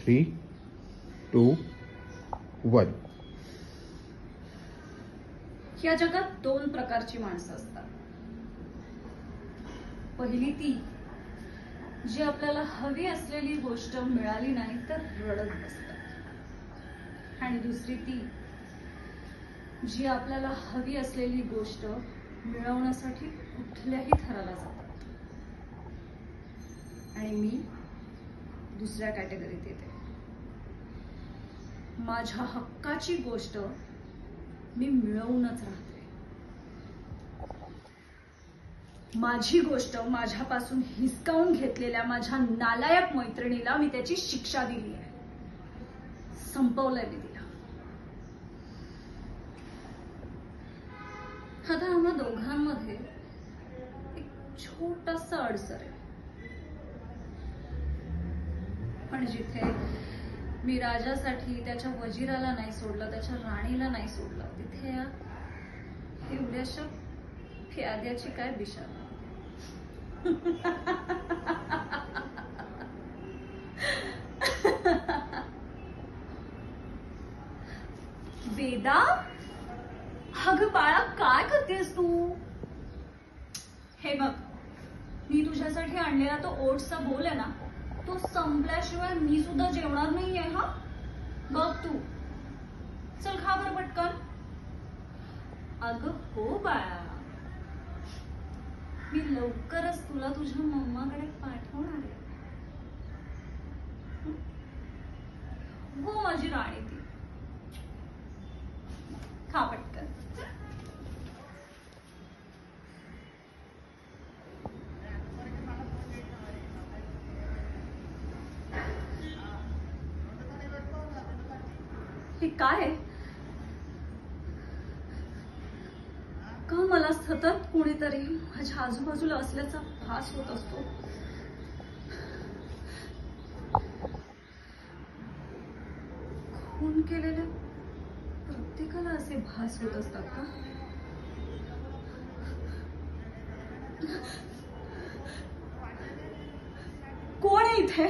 3, 2, 1. या जगात दोन प्रकारची माणसं असतात. पहिली ती जी आपल्याला हवी असलेली गोष्ट मिळाली नाही तर रडत बसतात, आणि दुसरी ती जी आपल्याला हवी असलेली गोष्ट मिळवण्यासाठी कुठल्याही थराला जातात. आणि मी दुसऱ्या कॅटेगरीत येते. माझ्या हक्काची गोष्ट मी मिळवूनच राहते. माझी गोष्ट माझ्यापासून हिसकावून घेतलेल्या माझ्या नालायक मैत्रिणीला मी त्याची शिक्षा दिली आहे. संपवलंय मी तिला. आता आम्हा दोघांमध्ये एक छोटासा अडसर आहे. पण जिथे मी राजासाठी त्याच्या वजिराला नाही सोडलं, त्याच्या राणीला नाही सोडलं, तिथे या एवढ्याशा प्याद्याची काय दिशा. वेदा, अगं बाळा, काय करतेस तू? हे बघ, मी तुझ्यासाठी आणलेला तो ओट्सचा बोल आहे ना, तो संपल्याशिवाय मी सुद्धा जेवणार नाहीये. हा बघ तू, चल खा बरं पटकन. अगं हो बाळा, मी लवकरच तुला तुझ्या मम्माकडे पाठवणार आहे. हो माझी राणी ती. खा पटकन. हे काय? का मला सतत कोणीतरी माझ्या आजूबाजूला असल्याचा भास होत असतो? खून केलेल्या प्रत्येकाला असे भास होत असतात का? कोण आहे इथे?